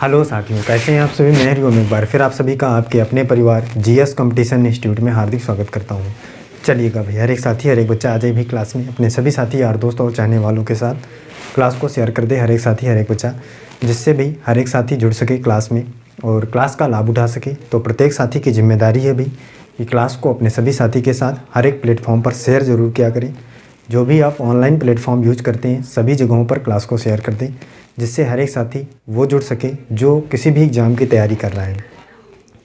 Hello साथियों, कैसे हैं आप सभी। मैं हरिओम एक बार फिर आप सभी का आपके अपने परिवार जीएस कंपटीशन इंस्टीट्यूट में हार्दिक स्वागत करता हूं। चलिएगा भाई, हर एक साथी हर एक बच्चा आ जाए भी क्लास में, अपने सभी साथी यार दोस्त और चाहने वालों के साथ क्लास को शेयर कर दे। हर एक साथी हर एक बच्चा, जिससे भी हर एक साथी जुड़ सके क्लास में और क्लास का लाभ उठा सके। तो प्रत्येक साथी की जिम्मेदारी है भाई कि क्लास को अपने सभी साथी के साथ हर एक प्लेटफॉर्म पर शेयर ज़रूर किया करें। जो भी आप ऑनलाइन प्लेटफॉर्म यूज करते हैं सभी जगहों पर क्लास को शेयर कर दें, जिससे हर एक साथी वो जुड़ सके जो किसी भी एग्ज़ाम की तैयारी कर रहा है।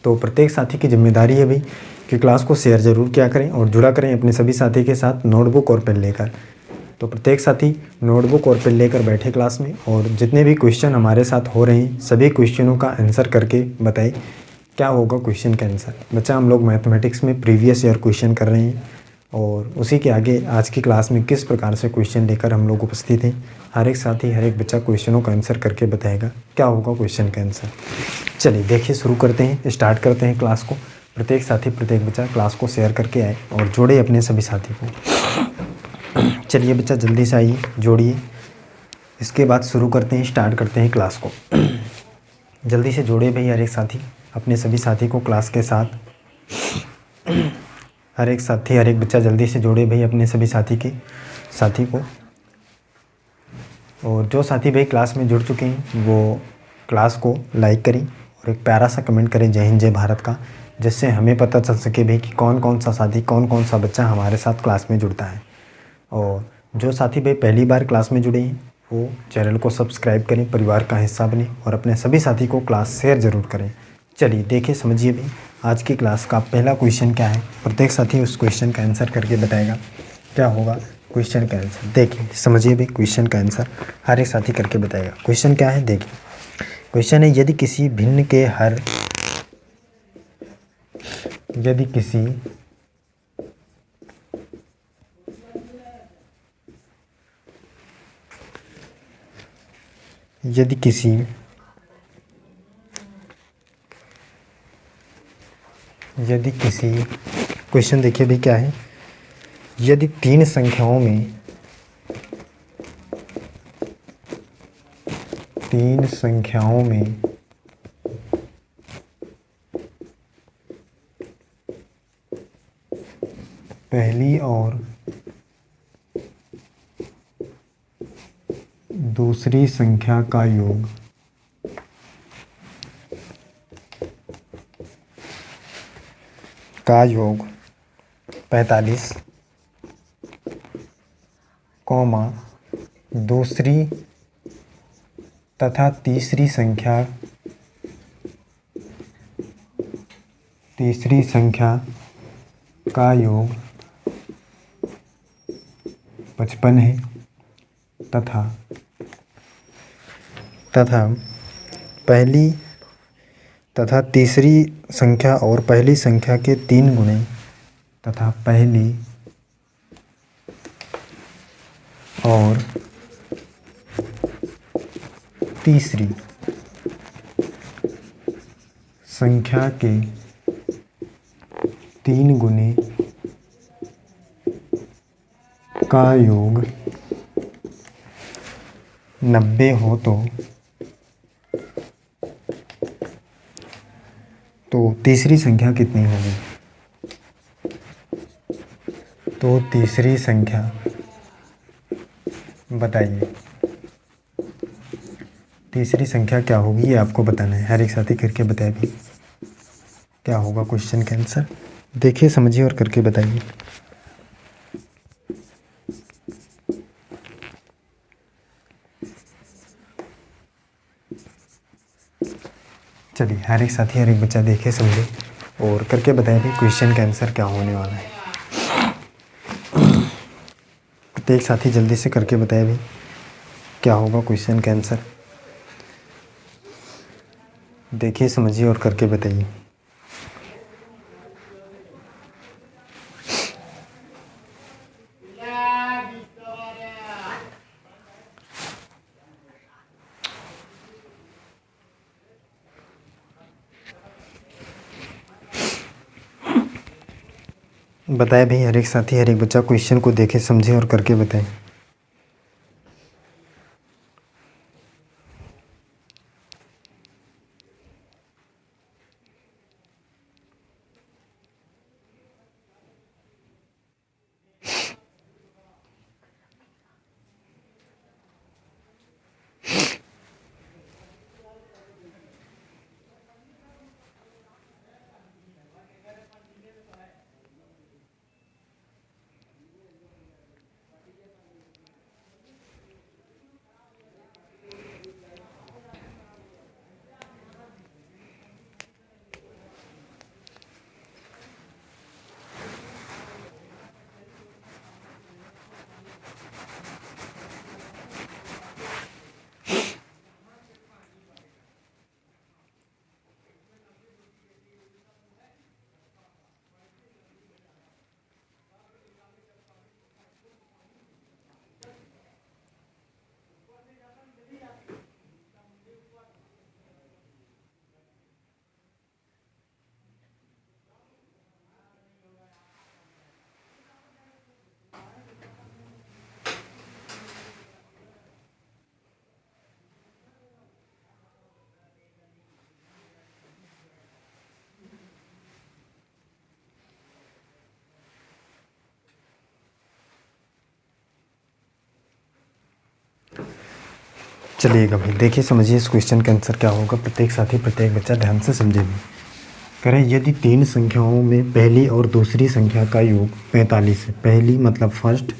तो प्रत्येक साथी की जिम्मेदारी है भाई कि क्लास को शेयर ज़रूर किया करें और जुड़ा करें अपने सभी साथी के साथ नोटबुक और पेन लेकर। तो प्रत्येक साथी नोटबुक और पेन लेकर बैठे क्लास में और जितने भी क्वेश्चन हमारे साथ हो रहे हैं सभी क्वेश्चनों का आंसर करके बताए क्या होगा क्वेश्चन का आंसर। बच्चा, हम लोग मैथमेटिक्स में प्रीवियस ईयर क्वेश्चन कर रहे हैं और उसी के आगे आज की क्लास में किस प्रकार से क्वेश्चन लेकर हम लोग उपस्थित हैं। हर एक साथी हर एक बच्चा क्वेश्चनों का आंसर करके बताएगा क्या होगा क्वेश्चन का आंसर। चलिए देखिए, शुरू करते हैं, स्टार्ट करते हैं क्लास को। प्रत्येक साथी प्रत्येक बच्चा क्लास को शेयर करके आए और जोड़े अपने सभी साथी को। चलिए बच्चा, जल्दी से आइए, जोड़िए। इसके बाद शुरू करते हैं, स्टार्ट करते हैं क्लास को। जल्दी से जोड़े भाई हर एक साथी अपने सभी साथी को क्लास के साथ। हर एक साथी हर एक बच्चा जल्दी से जोड़े भाई अपने सभी साथी को। और जो साथी भाई क्लास में जुड़ चुके हैं वो क्लास को लाइक करें और एक प्यारा सा कमेंट करें जय हिंद जय भारत का, जिससे हमें पता चल सके भाई कि कौन कौन सा साथी कौन कौन सा बच्चा हमारे साथ क्लास में जुड़ता है। और जो साथी भाई पहली बार क्लास में जुड़े हैं वो चैनल को सब्सक्राइब करें, परिवार का हिस्सा बने और अपने सभी साथी को क्लास शेयर ज़रूर करें। चलिए देखिए, समझिए भाई आज की क्लास का पहला क्वेश्चन क्या है। प्रत्येक साथी उस क्वेश्चन का आंसर करके बताएगा क्या होगा क्वेश्चन का आंसर। देखिए समझिए भाई, क्वेश्चन का आंसर हर एक साथी करके बताएगा। क्वेश्चन क्या है, देखिए क्वेश्चन है, यदि किसी भिन्न के हर यदि किसी यदि किसी यदि किसी क्वेश्चन देखिए भाई क्या है, यदि तीन संख्याओं में पहली और दूसरी संख्या का योग का योग 45, दूसरी तथा तीसरी संख्या का योग 55 है तथा पहली तथा तीसरी संख्या और पहली संख्या के 3 गुणे तथा पहली और तीसरी संख्या के 3 गुणे का योग 90 हो तो तीसरी संख्या कितनी होगी। तो तीसरी संख्या बताइए, तीसरी संख्या क्या होगी ये आपको बताना है। हर एक साथी करके बताए भी क्या होगा क्वेश्चन का आंसर। देखिए समझिए और करके बताइए। चलिए हर एक साथी हर एक बच्चा देखे समझे और करके बताए भी क्वेश्चन का आंसर क्या होने वाला है। प्रत्येक साथी जल्दी से करके बताए भी क्या होगा क्वेश्चन का आंसर। देखिए समझिए और करके बताइए। बताए भाई हर एक साथी हर एक बच्चा क्वेश्चन को देखे समझे और करके बताए। चलिएगा भाई, देखिए समझिए इस क्वेश्चन का आंसर क्या होगा। प्रत्येक साथी प्रत्येक बच्चा ध्यान से समझे भी। करें यदि तीन संख्याओं में पहली और दूसरी संख्या का योग 45 है, पहली मतलब फर्स्ट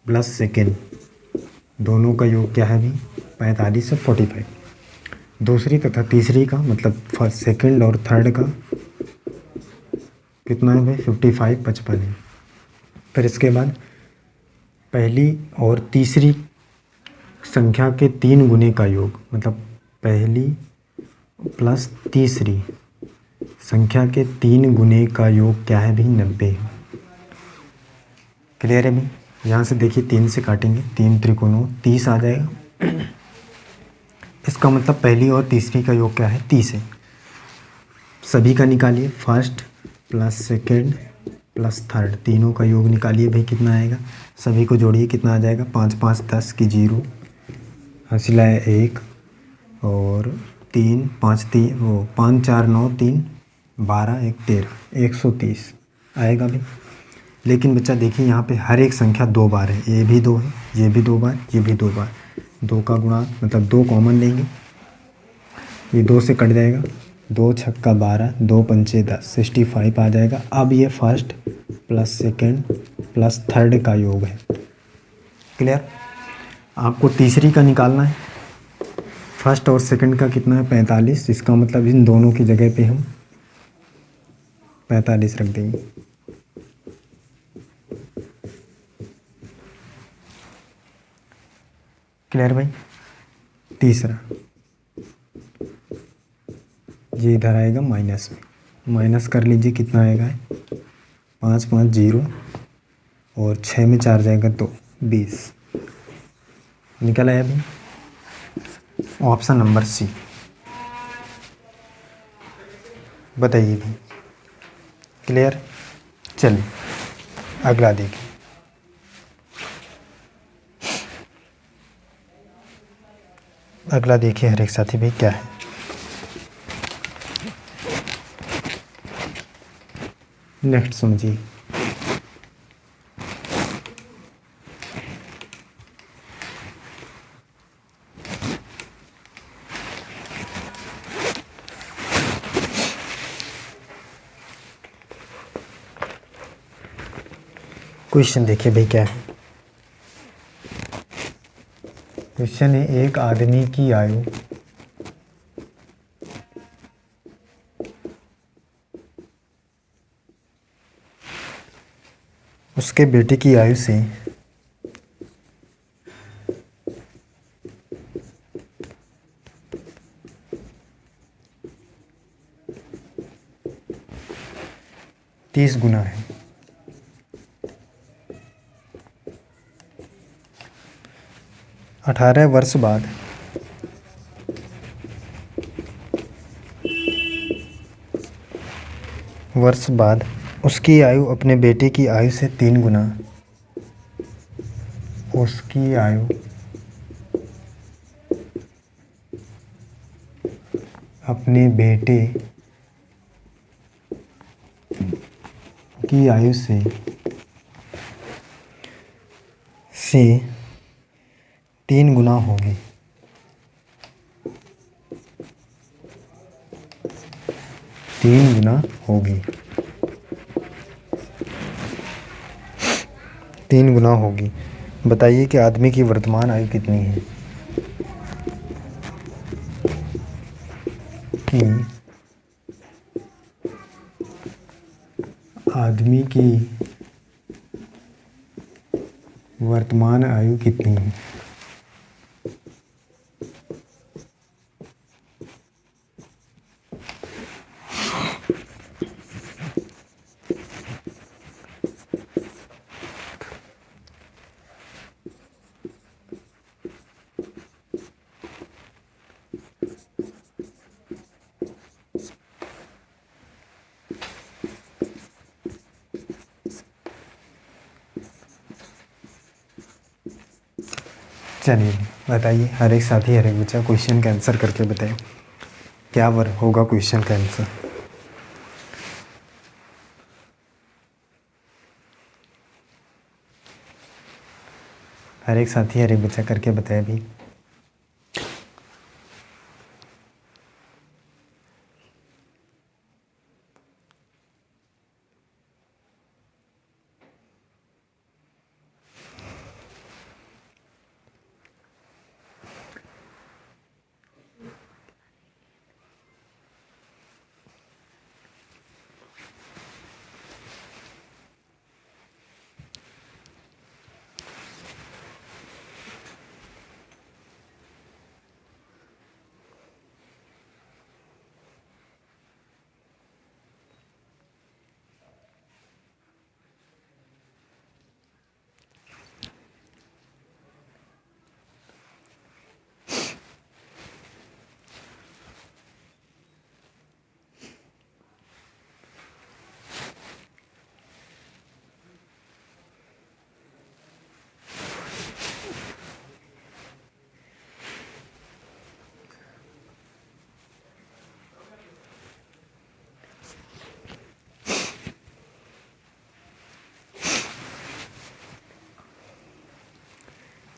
प्लस सेकेंड, दोनों का योग क्या है भी 45 से 45। दूसरी तथा तीसरी का मतलब फर्स्ट सेकेंड और थर्ड का कितना है भाई 55 55 है। फिर इसके बाद पहली और तीसरी संख्या के तीन गुने का योग मतलब पहली प्लस तीसरी संख्या के तीन गुने का योग क्या है भी 90। क्लियर है भी। यहाँ से देखिए 3 से काटेंगे, 3 त्रिकोणों 30 आ जाएगा। इसका मतलब पहली और तीसरी का योग क्या है 30 है। सभी का निकालिए, first plus second plus third, तीनों का योग निकालिए भाई कितना आएगा। सभी को जोड़िए कितना आ जाएगा, 5 5 10 की 0, हासिल है 1 और 3 5 3 वो 5 4 9 3 12 1 13 130 आएगा भाई। लेकिन बच्चा देखिए यहाँ पे हर एक संख्या 2 बार है, ये भी 2 है, ये भी 2 बार, ये भी 2 बार। 2 का गुणा मतलब 2 कॉमन लेंगे, ये 2 से कट जाएगा, 2 छक्का 12 2 पंचे 10 65 आ जाएगा। अब ये first plus second plus third का योग है। क्लियर। आपको तीसरी का निकालना है। फर्स्ट और सेकंड का कितना है 45, इसका मतलब इन दोनों की जगह पे हम 45 रख देंगे। क्लियर भाई। तीसरा ये इधर आएगा माइनस में, माइनस कर लीजिए कितना आएगा 5 5 0 और 6 में 4 जाएगा तो 20 निकल आया भाई। Option number C. बताइए भाई। क्लियर। चलिए अगला देखिए। अगला देखिए हर एक साथी भाई क्या है। नेक्स्ट समझिए। क्वेश्चन देखिए भाई क्या है। क्वेश्चन है एक आदमी की आयु उसके बेटे की आयु से 30 गुना है। अठारह वर्ष बाद उसकी आयु अपने बेटे की आयु से 3 गुना, उसकी आयु अपने बेटे की आयु से 3 गुना होगी। तीन गुना होगी, 3 गुना होगी। बताइए कि आदमी की वर्तमान आयु कितनी है। कि आदमी की वर्तमान आयु कितनी है। चलिए बताइए हर एक साथी हर एक बच्चा क्वेश्चन का आंसर करके बताएं क्या होगा क्वेश्चन का आंसर। हर एक साथी हर एक बच्चा करके बताए भी।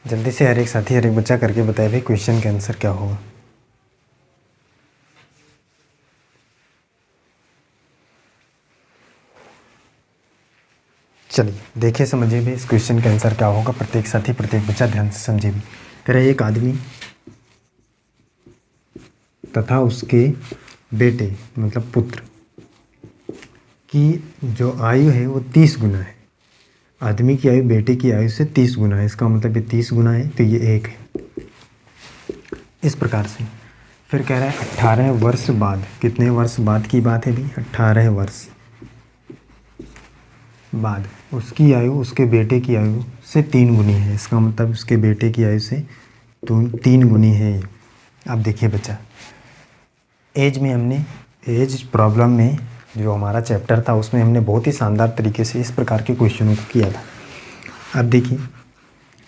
जल्दी से हर एक साथी हर एक बच्चा करके बताए भाई क्वेश्चन का आंसर क्या होगा। चलिए देखिए समझिए भी इस क्वेश्चन का आंसर क्या होगा। प्रत्येक साथी प्रत्येक बच्चा ध्यान से समझिए भी। कह रहा है एक आदमी तथा उसके बेटे मतलब पुत्र की जो आयु है वो 30 गुना है। आदमी की आयु बेटे की आयु से 30 गुना है। इसका मतलब ये 30 गुना है तो ये 1 है। इस प्रकार से फिर कह रहा है 18 वर्ष बाद, कितने वर्ष बाद की बात है भी, 18 वर्ष बाद उसकी आयु उसके बेटे की आयु से 3 गुनी है। इसका मतलब उसके बेटे की आयु से तो 3 गुनी है। अब देखिए बच्चा, एज में हमने एज प्रॉब्लम में जो हमारा चैप्टर था उसमें हमने बहुत ही शानदार तरीके से इस प्रकार के क्वेश्चनों को किया था। अब देखिए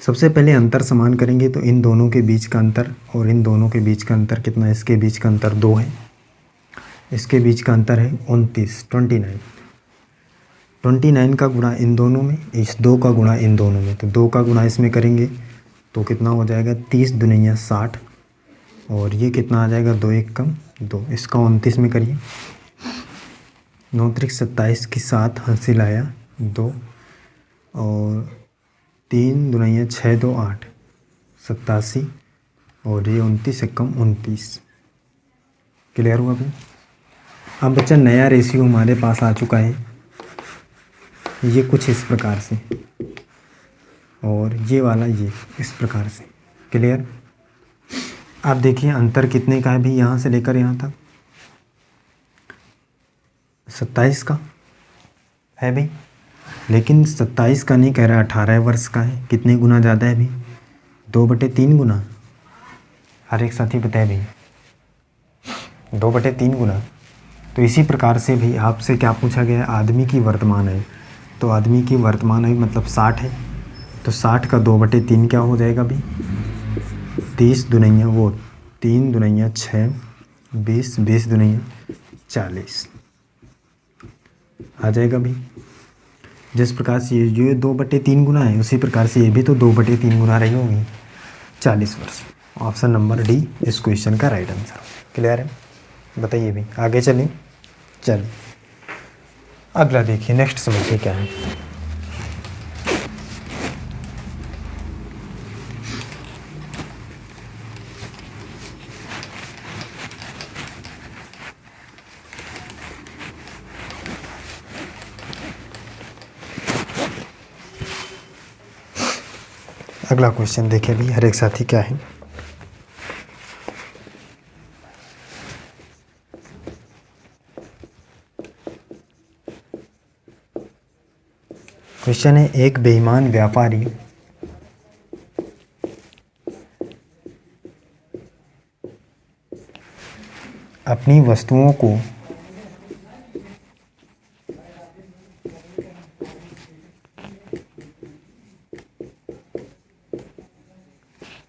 सबसे पहले अंतर समान करेंगे तो इन दोनों के बीच का अंतर और इन दोनों के बीच का अंतर कितना है, इसके बीच का अंतर 2 है, इसके बीच का अंतर है 29, 29 का गुणा इन दोनों में, इस 2 का गुणा इन दोनों में, तो 2 का गुणा इसमें करेंगे तो कितना हो जाएगा 30 दुनिया 60 और ये कितना आ जाएगा 2 1 कम 2, इसका 29 में करिए 9 त्रिक 27 की 7 हासिल आया 2 और 3 दुनिया 6 2 8 87 और ये 29 1 कम 29। क्लियर हुआ भाई। अब बच्चा नया रेशियो हमारे पास आ चुका है, ये कुछ इस प्रकार से और ये वाला ये इस प्रकार से। क्लियर। आप देखिए अंतर कितने का है भी, यहाँ से लेकर यहाँ तक 27 का है भाई, लेकिन 27 का नहीं कह रहा, 18 वर्ष का है। कितने गुना ज़्यादा है भाई, 2/3 गुना। हर एक साथी बताए भाई 2/3 गुना। तो इसी प्रकार से भी आपसे क्या पूछा गया है, आदमी की वर्तमान आयु, तो आदमी की वर्तमान आयु मतलब 60 है, तो 60 का 2/3 क्या हो जाएगा भाई, 30 दुनिया वो 3 दुनिया 6 20 20 दुनिया 40 आ जाएगा भाई। जिस प्रकार से ये जो 2/3 गुना है उसी प्रकार से ये भी तो 2/3 गुना रही होगी, 40 वर्ष। ऑप्शन नंबर डी इस क्वेश्चन का राइट आंसर। क्लियर है, बताइए भी। आगे चलिए, चलिए अगला देखिए, नेक्स्ट समझिए क्या है। अगला क्वेश्चन देखिए भी हर एक साथी क्या है। क्वेश्चन है एक बेईमान व्यापारी अपनी वस्तुओं को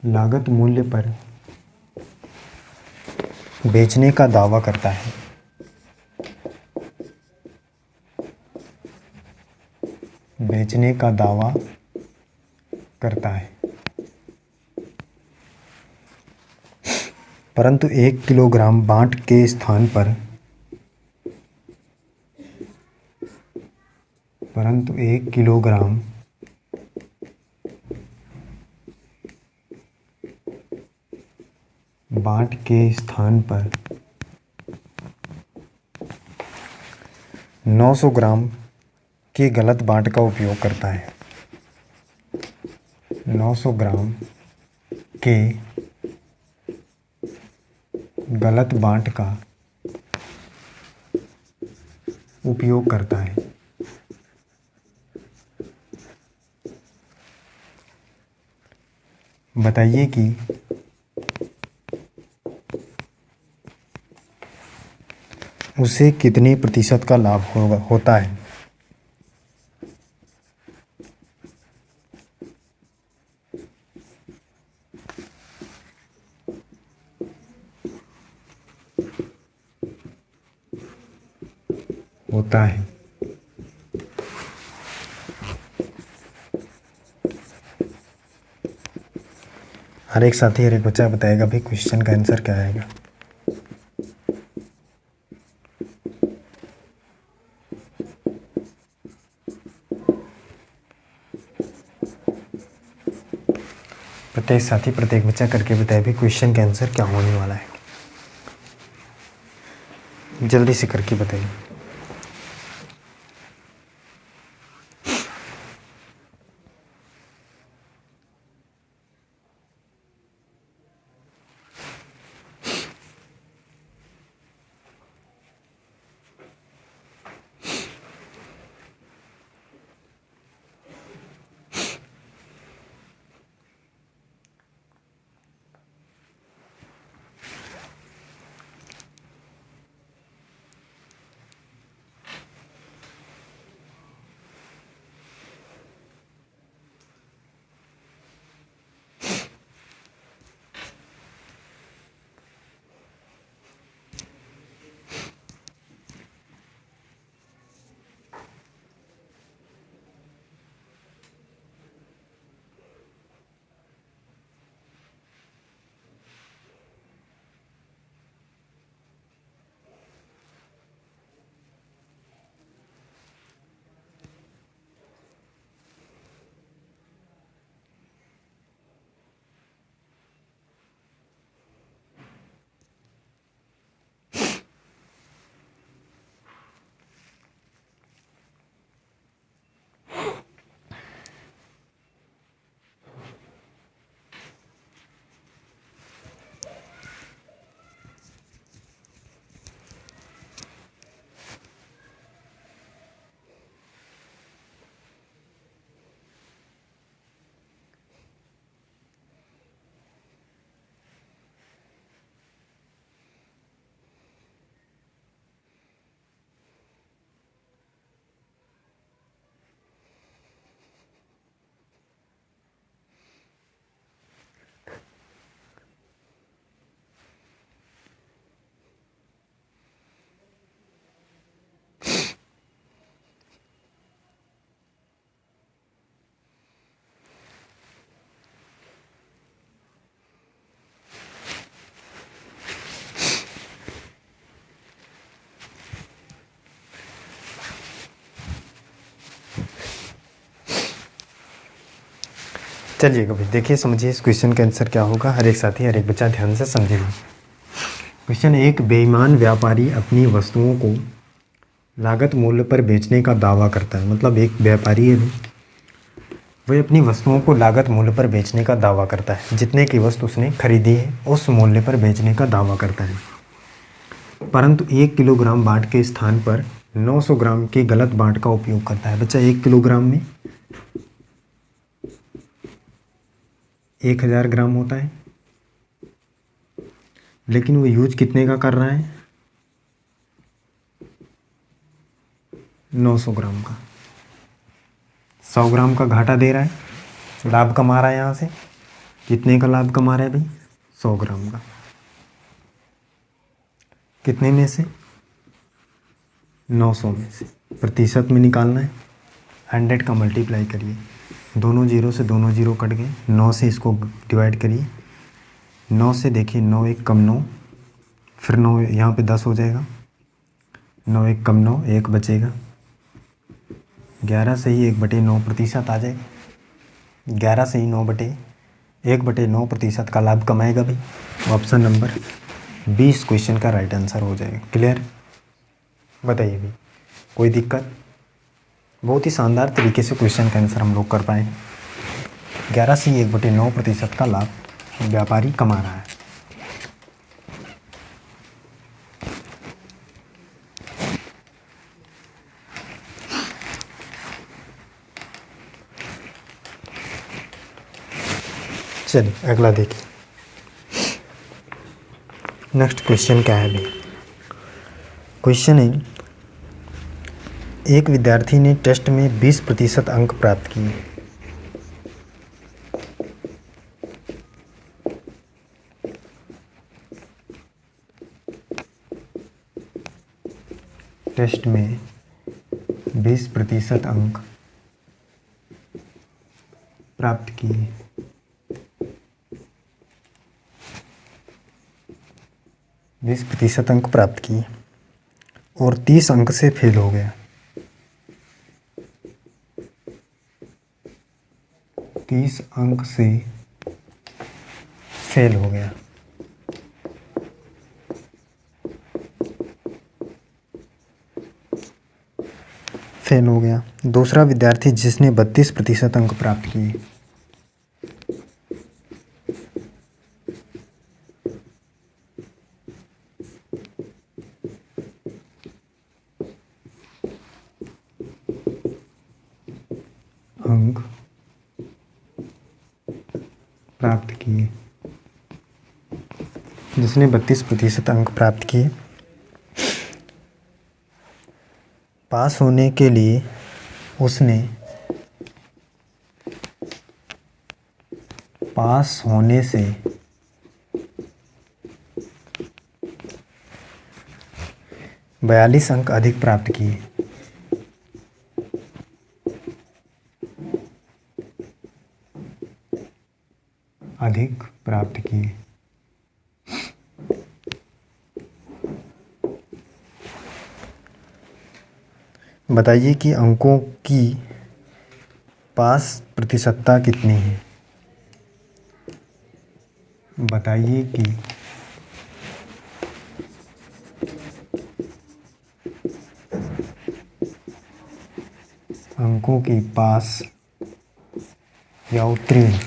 लागत मूल्य पर बेचने का दावा करता है। बेचने का दावा करता है, परंतु 1 किलोग्राम बांट के स्थान पर परंतु 1 किलोग्राम बांट के स्थान पर 900 ग्राम के गलत बांट का उपयोग करता है। 900 ग्राम के गलत बांट का उपयोग करता है। बताइए कि उसे कितने प्रतिशत का लाभ होता है। होता है। हर एक साथी हर एक बच्चा बताएगा भाई क्वेश्चन का आंसर क्या आएगा। प्रत्येक साथी प्रत्येक बच्चा करके बताए भी क्वेश्चन का आंसर क्या होने वाला है। जल्दी से करके बताइए। चलिएगा भाई देखिए समझिए इस क्वेश्चन का आंसर क्या होगा। हर एक साथी हर एक बच्चा ध्यान से समझेगा। क्वेश्चन, एक बेईमान व्यापारी अपनी वस्तुओं को लागत मूल्य पर बेचने का दावा करता है। मतलब एक व्यापारी है वह अपनी वस्तुओं को लागत मूल्य पर बेचने का दावा करता है। जितने की वस्तु उसने खरीदी है उस मूल्य पर बेचने का दावा करता है, परंतु 1 किलोग्राम बाट के स्थान पर 900 ग्राम के गलत बाट का उपयोग करता है। बच्चा 1 किलोग्राम में 1000 ग्राम होता है, लेकिन वो यूज कितने का कर रहा है? 900 ग्राम का। 100 ग्राम का घाटा दे रहा है, लाभ कमा रहा है। यहाँ से कितने का लाभ कमा रहा है भाई? 100 ग्राम का। कितने में से? 900 में से। प्रतिशत में निकालना है, 100 का मल्टीप्लाई करिए, दोनों जीरो से दोनों जीरो कट गए, 9 से इसको डिवाइड करिए। 9 से देखिए 9 एक कम 9, फिर 9 यहाँ पे 10 हो जाएगा। 9 एक कम 9, 1 बचेगा। 11 से ही 1/9 प्रतिशत आ जाएगा। 11 से ही 1/9 प्रतिशत का लाभ कमाएगा भाई। ऑप्शन नंबर 20 क्वेश्चन का राइट आंसर हो जाएगा। क्लियर? बताइए भाई कोई दिक्कत? बहुत ही शानदार तरीके से क्वेश्चन का आंसर हम लोग कर पाए। 11 से 1/9 प्रतिशत का लाभ व्यापारी कमा रहा है। चलिए अगला देखिए। नेक्स्ट क्वेश्चन क्या है भाई? क्वेश्चन है, एक विद्यार्थी ने टेस्ट में 20% अंक प्राप्त किए। टेस्ट में 20% अंक प्राप्त किए। 20% अंक प्राप्त किए और 30 अंक से फेल हो गया। 30 अंक से फेल हो गया। फेल हो गया। दूसरा विद्यार्थी जिसने 32% अंक प्राप्त किए। अंक प्राप्त किए, जिसने 32% अंक प्राप्त किए, पास होने के लिए उसने पास होने से 42 अंक अधिक प्राप्त किए। अधिक प्राप्त किए। बताइए कि अंकों की पास प्रतिशतता कितनी है। बताइए कि अंकों की पास या उत्तीर्ण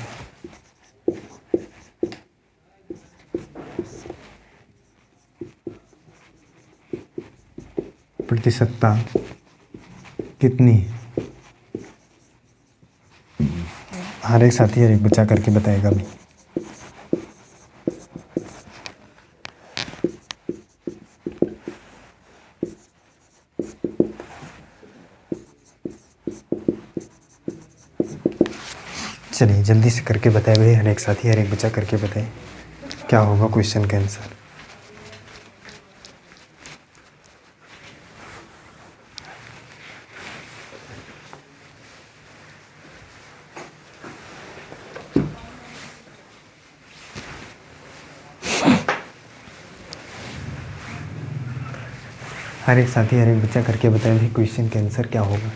प्रतिशतता कितनी है। हर एक साथी हर एक बच्चा करके बताएगा भी। चलिए जल्दी से करके बताए भाई, हर एक साथी हर एक बच्चा करके बताए क्या होगा क्वेश्चन का आंसर। हर एक साथी हर एक बच्चा करके बताए भाई क्वेश्चन का आंसर क्या होगा।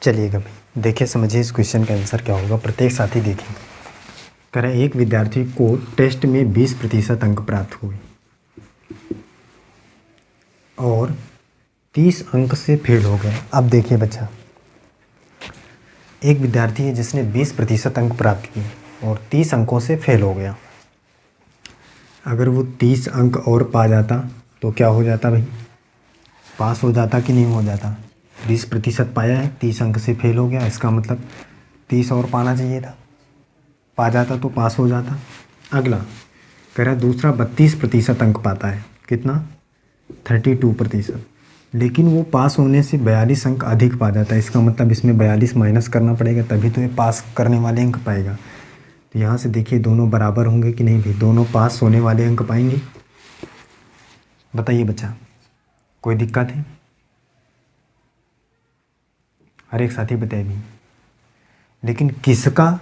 चलिएगा भाई देखिए समझिए इस क्वेश्चन का आंसर क्या होगा। प्रत्येक साथी देखें। करें एक विद्यार्थी को टेस्ट में 20% अंक प्राप्त हुए और 30 अंक से फेल हो गए। अब देखिए बच्चा, एक विद्यार्थी है जिसने 20% अंक प्राप्त किए और 30 अंकों से फेल हो गया। अगर वो 30 अंक और पा जाता तो क्या हो जाता भाई, पास हो जाता कि नहीं हो जाता। 20% पाया है, 30 अंक से फेल हो गया, इसका मतलब 30 और पाना चाहिए था, पा जाता तो पास हो जाता। अगला कह रहा है दूसरा 32% अंक पाता है, कितना 32%। लेकिन वो पास होने से 42 अंक अधिक पा जाता है। इसका मतलब इसमें 42 माइनस करना पड़ेगा, तभी तो ये पास करने वाले अंक पाएगा। तो यहाँ से देखिए दोनों बराबर होंगे कि नहीं भाई, दोनों पास होने वाले अंक पाएंगे। बताइए बच्चा, कोई दिक्कत है? हर एक साथी बताए भी। लेकिन किसका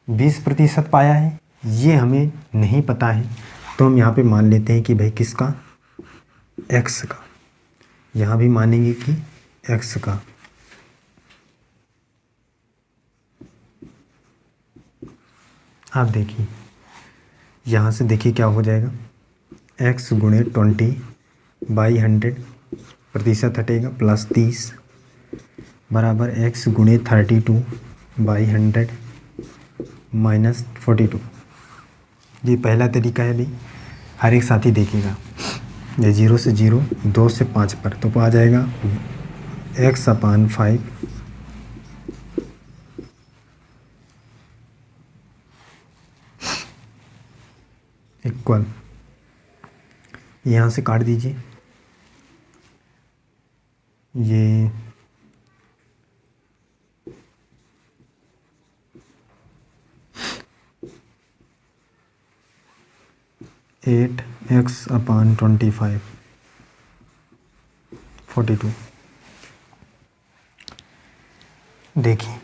20% पाया है ये हमें नहीं पता है, तो हम यहाँ पे मान लेते हैं कि भाई किसका, x का। यहाँ भी मानेंगे कि x का। आप देखिए यहाँ से देखिए क्या हो जाएगा, x गुणे 20/100 हटेगा प्लस 30 बराबर x गुणे 32/100 माइनस 42। ये पहला तरीका है भाई। हर एक साथी देखेगा, ये 0 से 0, 2 से 5 पर, तो आ जाएगा x/5 इक्वल, यहाँ से काट दीजिए ये 8x/25 42। देखिए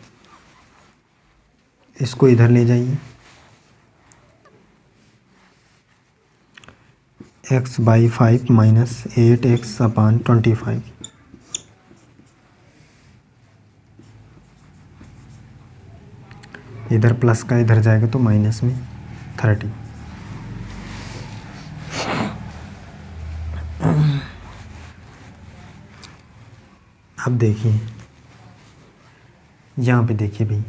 इसको इधर ले जाइए, x/5 माइनस 8x/25। इधर प्लस का इधर जाएगा तो माइनस में 30। अब देखिए यहाँ पे देखिए भाई,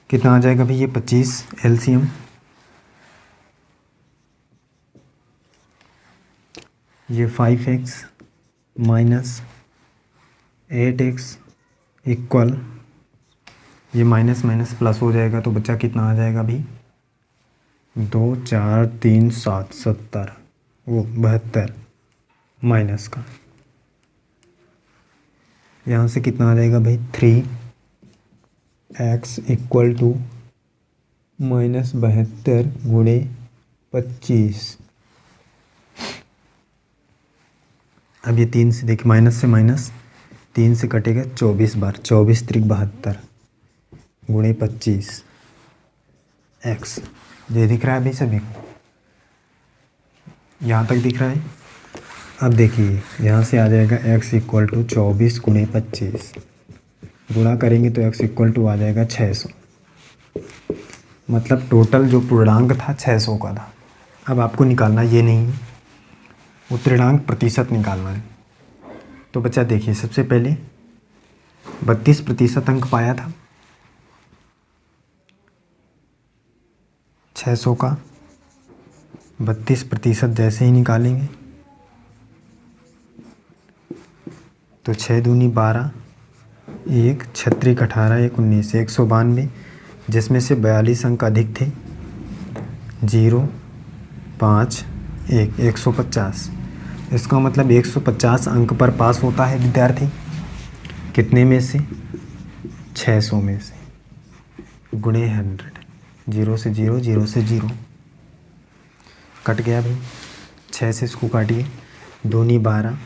कितना आ जाएगा भाई, ये 25 एलसीएम, ये 5x माइनस 8x इक्वल, ये माइनस माइनस प्लस हो जाएगा तो बच्चा कितना आ जाएगा भाई, 2 4 3 7 70, वो 72 माइनस का। यहाँ से कितना आ जाएगा भाई, 3x इक्वल टू माइनस 72 गुणे 25। अब ये 3 से देखिए, माइनस से माइनस 3 से कटेगा 24 बार, 24 त्रिक 72 गुणे 25 x। ये दिख रहा है भाई सभी को, यहाँ तक दिख रहा है। अब देखिए यहाँ से आ जाएगा x इक्वल टू 24 गुणे 25, गुणा करेंगे तो x इक्वल टू आ जाएगा 600। मतलब टोटल जो पूर्णांक था 600 का था। अब आपको निकालना ये नहीं है, उत्तीर्णांक प्रतिशत निकालना है। तो बच्चा देखिए, सबसे पहले 32% अंक पाया था 600 का, 32% जैसे ही निकालेंगे तो 6 दूनी 12, 1 छत्रिक 18, 1 19, 192, जिसमें से 42 अंक अधिक थे, 0 5 1 150। इसका मतलब 150 अंक पर पास होता है विद्यार्थी, कितने में से, 600 में से, गुणे 100, 0 से 0, 0 से 0 कट गया भाई, 6 से इसको काटिए, 2 नी 12,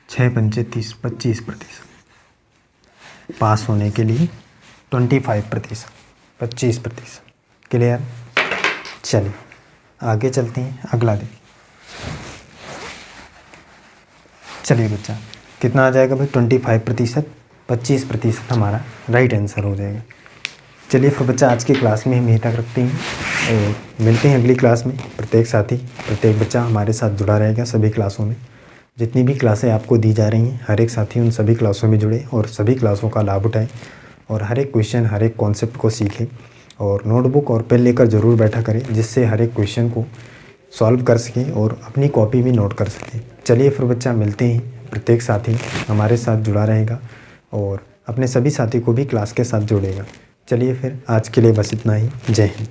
6 पंचे 30, 25%। पास होने के लिए 25%, 25%। क्लियर? चलिए आगे चलते हैं, अगला देखिए। चलिए बच्चा, कितना आ जाएगा भाई, 25%, 25% हमारा राइट आंसर हो जाएगा। चलिए फिर बच्चा, आज की क्लास में हम यहीं तक रखते हैं और मिलते हैं अगली क्लास में। प्रत्येक साथी, प्रत्येक बच्चा हमारे साथ जुड़ा रहेगा सभी क्लासों में। जितनी भी क्लासें आपको दी जा रही हैं, हर एक साथी उन सभी क्लासों में जुड़े और सभी क्लासों का लाभ उठाएं और हर एक क्वेश्चन, हर एक कॉन्सेप्ट को सीखें और नोटबुक और पेन लेकर ज़रूर बैठा करें, जिससे हर एक क्वेश्चन को सॉल्व कर सकें और अपनी कॉपी में नोट कर सकें। चलिए फिर बच्चा, मिलते हैं। प्रत्येक साथी हमारे साथ जुड़ा रहेगा और अपने सभी साथी को भी क्लास के साथ जोड़ेगा। चलिए फिर आज के लिए बस इतना ही। जय हिंद।